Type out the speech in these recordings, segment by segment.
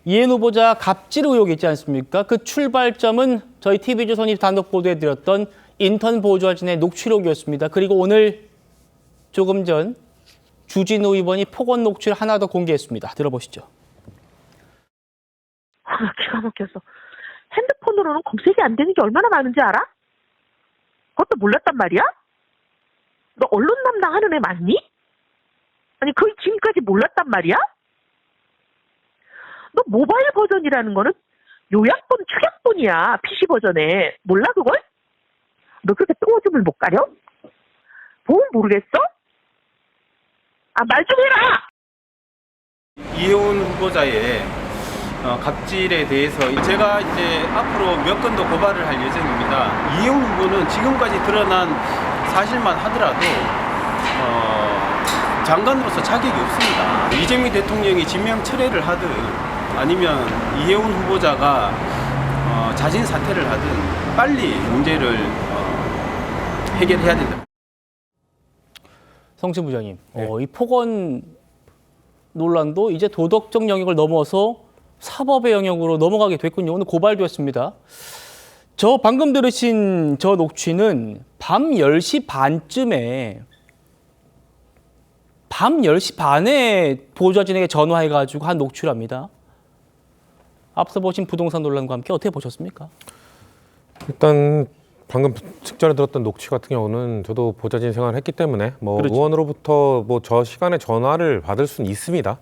이해운 후보자 갑질 의혹이 있지 않습니까? 그 출발점은 저희 TV조선이 단독 보도해드렸던 인턴 보좌진의 녹취록이었습니다. 그리고 오늘 조금 전 주진우 의원이 폭언 녹취를 하나 더 공개했습니다. 들어보시죠. 기가 막혀서. 핸드폰으로는 검색이 안 되는 게 얼마나 많은지 알아? 그것도 몰랐단 말이야? 너 언론 담당하는 애 맞니? 아니 그 지금까지 몰랐단 말이야? 너 모바일 버전이라는 거는 요약본, 축약본이야. PC 버전에. 몰라 그걸? 너 그렇게 똥오줌을 못 가려? 뭐 모르겠어? 아, 말 좀 해라! 이해운 후보자의 갑질에 대해서 제가 이제 앞으로 몇 건 더 고발을 할 예정입니다. 이해운 후보는 지금까지 드러난 사실만 하더라도 장관으로서 자격이 없습니다. 이재명 대통령이 진명 철회를 하든 아니면 이해운 후보자가 자진 사퇴를 하든 빨리 문제를 해결해야 된다. 성신 부장님, 이 폭언 논란도 이제 도덕적 영역을 넘어서 사법의 영역으로 넘어가게 됐군요. 오늘 고발도 했습니다. 저 방금 들으신 저 녹취는 밤 10시 반쯤에 보좌진에게 전화해가지고 한 녹취랍니다. 앞서 보신 부동산 논란과 함께 어떻게 보셨습니까? 일단 방금 직전에 들었던 녹취 같은 경우는 저도 보좌진 생활을 했기 때문에 그렇죠. 의원으로부터 저 시간에 전화를 받을 수는 있습니다.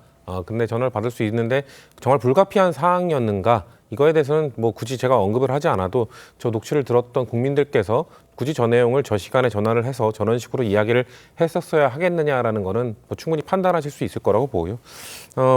근데 전화를 받을 수 있는데 정말 불가피한 사항이었는가? 이거에 대해서는 굳이 제가 언급을 하지 않아도 저 녹취를 들었던 국민들께서 굳이 저 내용을 저 시간에 전화를 해서 저런 식으로 이야기를 했었어야 하겠느냐라는 거는 충분히 판단하실 수 있을 거라고 보고요.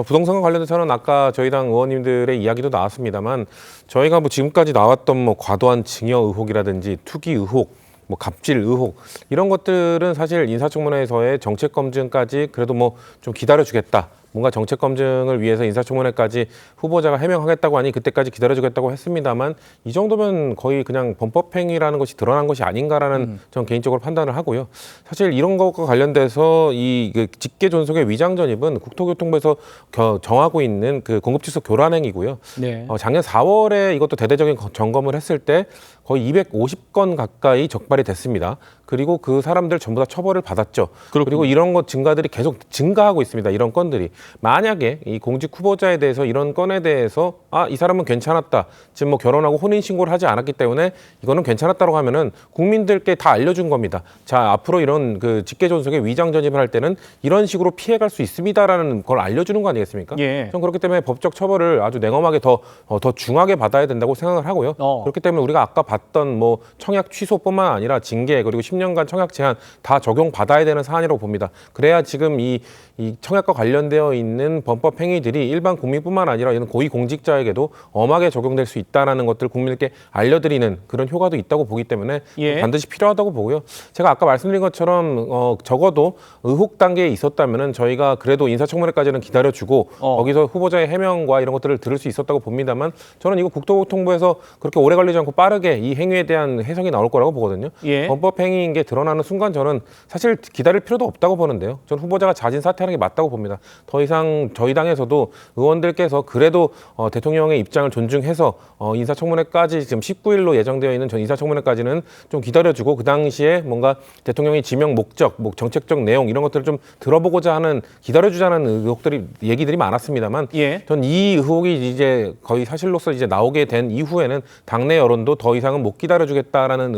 부동산과 관련해서는 아까 저희 당 의원님들의 이야기도 나왔습니다만 저희가 지금까지 나왔던 과도한 증여 의혹이라든지 투기 의혹, 갑질 의혹 이런 것들은 사실 인사청문회에서의 정책 검증까지 그래도 좀 기다려주겠다. 뭔가 정책 검증을 위해서 인사청문회까지 후보자가 해명하겠다고 하니 그때까지 기다려주겠다고 했습니다만 이 정도면 거의 그냥 범법행위라는 것이 드러난 것이 아닌가라는 저는 개인적으로 판단을 하고요. 사실 이런 것과 관련돼서 이 직계존속의 위장전입은 국토교통부에서 정하고 있는 그 공급지수 교란행위고요. 네. 작년 4월에 이것도 대대적인 점검을 했을 때 거의 250건 가까이 적발이 됐습니다. 그리고 그 사람들 전부 다 처벌을 받았죠. 그렇군요. 그리고 이런 것 증가들이 계속 증가하고 있습니다. 이런 건들이. 만약에 이 공직 후보자에 대해서 이런 건에 대해서 이 사람은 괜찮았다. 지금 결혼하고 혼인신고를 하지 않았기 때문에 이거는 괜찮았다고 하면은 국민들께 다 알려준 겁니다. 자, 앞으로 이런 그 직계존속의 위장전입을 할 때는 이런 식으로 피해갈 수 있습니다라는 걸 알려주는 거 아니겠습니까? 예. 전 그렇기 때문에 법적 처벌을 아주 냉엄하게 더 중하게 받아야 된다고 생각을 하고요. 그렇기 때문에 우리가 아까 봤던 청약 취소뿐만 아니라 징계 그리고 10년간 청약 제한 다 적용받아야 되는 사안이라고 봅니다. 그래야 지금 이 청약과 관련되어 있는 범법 행위들이 일반 국민뿐만 아니라 이런 고위공직자에게도 엄하게 적용될 수 있다는 것들을 국민에게 알려드리는 그런 효과도 있다고 보기 때문에 반드시 필요하다고 보고요. 제가 아까 말씀드린 것처럼 적어도 의혹 단계에 있었다면 저희가 그래도 인사청문회까지는 기다려주고 거기서 후보자의 해명과 이런 것들을 들을 수 있었다고 봅니다만 저는 이거 국토교통부에서 그렇게 오래 걸리지 않고 빠르게 이 행위에 대한 해석이 나올 거라고 보거든요. 범법 행위인 게 드러나는 순간 저는 사실 기다릴 필요도 없다고 보는데요. 저는 후보자가 자진 사퇴하는 게 맞다고 봅니다. 더 이상 저희 당에서도 의원들께서 그래도 대통령의 입장을 존중해서 인사청문회까지 지금 19일로 예정되어 있는 전 인사청문회까지는 좀 기다려주고 그 당시에 뭔가 대통령의 지명 목적, 정책적 내용 이런 것들을 좀 들어보고자 하는 기다려주자는 얘기들이 많았습니다만 전 이 의혹이 이제 거의 사실로서 이제 나오게 된 이후에는 당내 여론도 더 이상은 못 기다려주겠다라는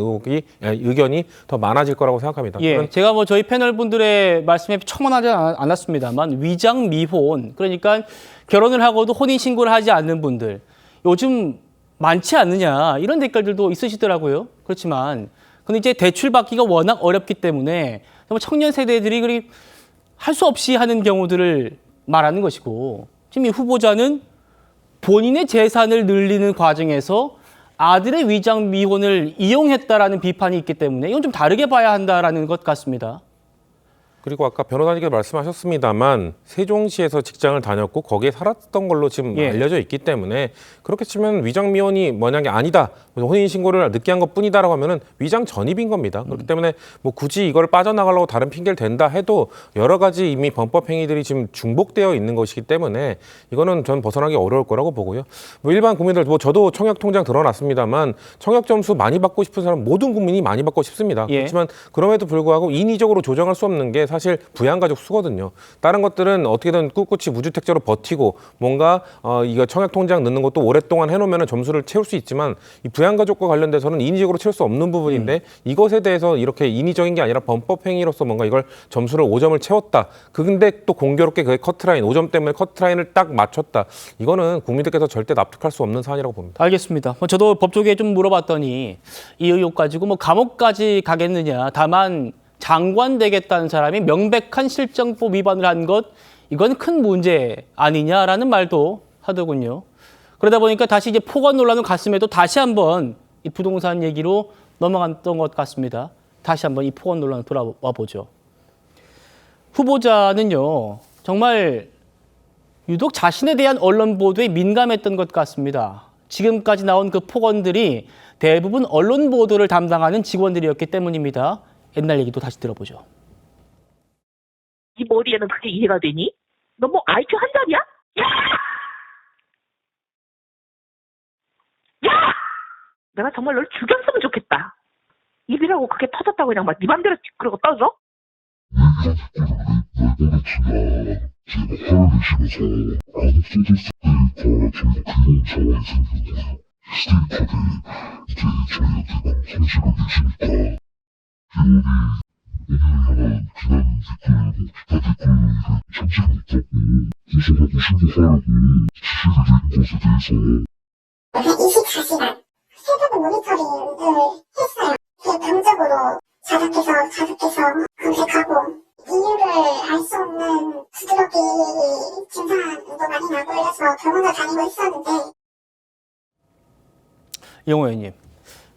의견이 더 많아질 거라고 생각합니다. 제가 저희 패널 분들의 말씀에 첨언하지 않았습니다만 위장 미혼 그러니까 결혼을 하고도 혼인 신고를 하지 않는 분들 요즘 많지 않느냐 이런 댓글들도 있으시더라고요. 그렇지만 근데 이제 대출 받기가 워낙 어렵기 때문에 청년 세대들이 할 수 없이 하는 경우들을 말하는 것이고 지금 이 후보자는 본인의 재산을 늘리는 과정에서 아들의 위장 미혼을 이용했다라는 비판이 있기 때문에 이건 좀 다르게 봐야 한다라는 것 같습니다. 그리고 아까 변호사님께서 말씀하셨습니다만 세종시에서 직장을 다녔고 거기에 살았던 걸로 지금 예. 알려져 있기 때문에 그렇게 치면 위장 미혼이 만약에 아니다, 혼인 신고를 늦게 한 것뿐이다라고 하면은 위장 전입인 겁니다. 그렇기 때문에 뭐 굳이 이걸 빠져나가려고 다른 핑계를 댄다 해도 여러 가지 이미 범법 행위들이 지금 중복되어 있는 것이기 때문에 이거는 전 벗어나기 어려울 거라고 보고요. 뭐 일반 국민들, 뭐 저도 청약 통장 들어놨습니다만 청약 점수 많이 받고 싶은 사람 모든 국민이 많이 받고 싶습니다. 예. 그렇지만 그럼에도 불구하고 인위적으로 조정할 수 없는 게 사실 부양가족 수거든요. 다른 것들은 어떻게든 꿋꿋이 무주택자로 버티고 뭔가 이거 청약통장 넣는 것도 오랫동안 해놓으면 점수를 채울 수 있지만 이 부양가족과 관련돼서는 인위적으로 채울 수 없는 부분인데 이것에 대해서 이렇게 인위적인 게 아니라 범법행위로서 뭔가 이걸 점수를 5점을 채웠다. 근데 또 공교롭게 그게 커트라인, 5점 때문에 커트라인을 딱 맞췄다. 이거는 국민들께서 절대 납득할 수 없는 사안이라고 봅니다. 알겠습니다. 뭐 저도 법조계에 좀 물어봤더니 이 의혹 가지고 뭐 감옥까지 가겠느냐. 다만 장관 되겠다는 사람이 명백한 실정법 위반을 한 것, 이건 큰 문제 아니냐라는 말도 하더군요. 그러다 보니까 다시 이제 폭언 논란을 갔음에도 다시 한번 이 부동산 얘기로 넘어갔던 것 같습니다. 다시 한번 이 폭언 논란을 돌아와 보죠. 후보자는요, 정말 유독 자신에 대한 언론 보도에 민감했던 것 같습니다. 지금까지 나온 그 폭언들이 대부분 언론 보도를 담당하는 직원들이었기 때문입니다. 옛날 얘기도 다시 들어보죠. 이 머리에는 그게 이해가 되니? 너 뭐 IQ 한 자리야? 야! 야! 내가 정말 널 죽였으면 좋겠다. 입이라고 그게 터졌다고 그냥 막 네 맘대로 그러고 떠져? 한 24시간 새벽 모니터링을 했어요. 병적으로 자극해서 검색하고 이유를 알 수 없는 부드럽게 증상도 많이 나고 이래서 병원을 다니고 있었는데. 이용호 의원님,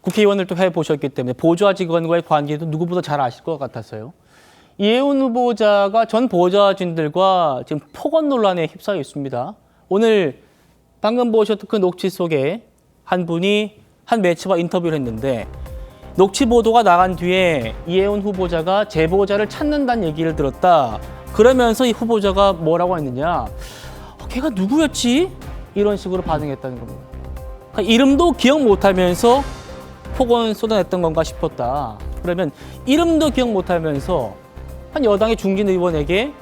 국회의원을 또 해보셨기 때문에 보좌 직원과의 관계도 누구보다 잘 아실 것 같아서요. 이혜훈 후보자가 전 보좌진들과 지금 폭언 논란에 휩싸여 있습니다. 오늘 방금 보셨던 그 녹취 속에 한 분이 한 매체와 인터뷰를 했는데 녹취 보도가 나간 뒤에 이혜훈 후보자가 제보자를 찾는다는 얘기를 들었다. 그러면서 이 후보자가 뭐라고 했느냐. 걔가 누구였지? 이런 식으로 반응했다는 겁니다. 그러니까 이름도 기억 못하면서 폭언 쏟아냈던 건가 싶었다. 그러면 이름도 기억 못하면서 한 여당의 중진 의원에게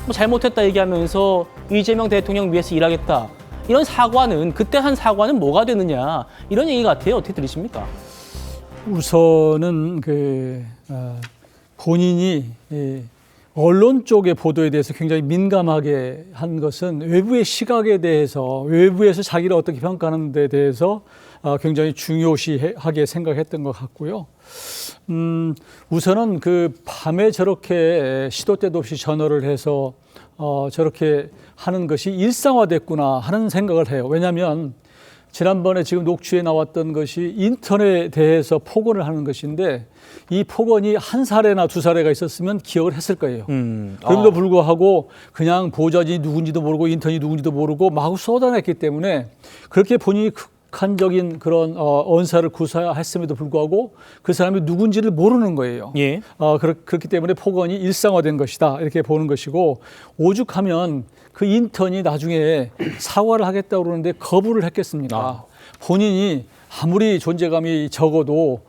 뭐 잘못했다 얘기하면서 이재명 대통령 위해서 일하겠다. 이런 사과는 그때 한 사과는 뭐가 되느냐. 이런 얘기 같아요. 어떻게 들으십니까? 우선은 본인이 언론 쪽의 보도에 대해서 굉장히 민감하게 한 것은 외부의 시각에 대해서, 외부에서 자기를 어떻게 평가하는 데 대해서 굉장히 중요시하게 생각했던 것 같고요. 우선은 그 밤에 저렇게 시도 때도 없이 전화를 해서 저렇게 하는 것이 일상화됐구나 하는 생각을 해요. 왜냐하면 지난번에 지금 녹취에 나왔던 것이 인턴에 대해서 폭언을 하는 것인데 이 폭언이 한 사례나 두 사례가 있었으면 기억을 했을 거예요. 그럼에도 불구하고 그냥 보좌진이 누군지도 모르고 인턴이 누군지도 모르고 마구 쏟아냈기 때문에 그렇게 본인이 극한적인 그런 언사를 구사했음에도 불구하고 그 사람이 누군지를 모르는 거예요. 예. 그렇기 때문에 폭언이 일상화된 것이다 이렇게 보는 것이고, 오죽하면 그 인턴이 나중에 사과를 하겠다고 그러는데 거부를 했겠습니까? 본인이 아무리 존재감이 적어도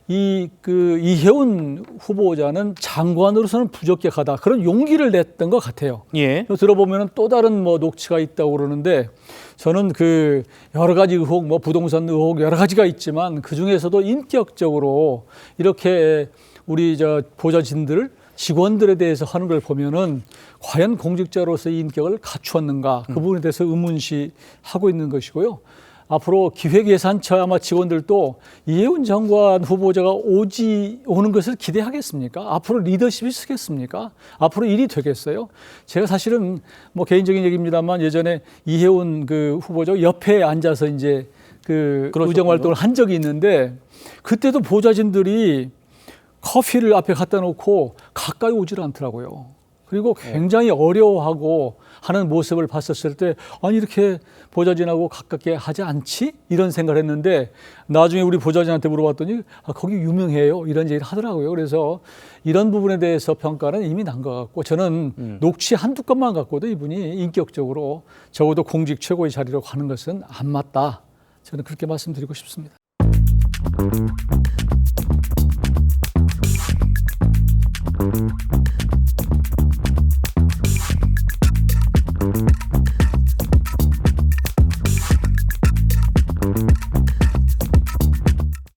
이혜훈 후보자는 장관으로서는 부적격하다, 그런 용기를 냈던 것 같아요. 예. 들어보면 또 다른 녹취가 있다고 그러는데, 저는 그 여러 가지 의혹, 부동산 의혹 여러 가지가 있지만 그 중에서도 인격적으로 이렇게 우리 보좌진들, 직원들에 대해서 하는 걸 보면은 과연 공직자로서의 인격을 갖추었는가, 그 부분에 대해서 의문시하고 있는 것이고요. 앞으로 기획예산처 아마 직원들도 이혜훈 장관 후보자가 오는 것을 기대하겠습니까? 앞으로 리더십이 쓰겠습니까? 앞으로 일이 되겠어요? 제가 사실은 개인적인 얘기입니다만 예전에 이혜훈 그 후보자 옆에 앉아서 이제 의정 활동을 한 적이 있는데, 그때도 보좌진들이 커피를 앞에 갖다 놓고 가까이 오질 않더라고요. 그리고 굉장히 어려워하고 하는 모습을 봤었을 때 아니 이렇게 보좌진하고 가깝게 하지 않지? 이런 생각을 했는데 나중에 우리 보좌진한테 물어봤더니 거기 유명해요. 이런 얘기를 하더라고요. 그래서 이런 부분에 대해서 평가는 이미 난 것 같고 저는 녹취 한두 건만 갖고도 이분이 인격적으로 적어도 공직 최고의 자리로 가는 것은 안 맞다. 저는 그렇게 말씀드리고 싶습니다.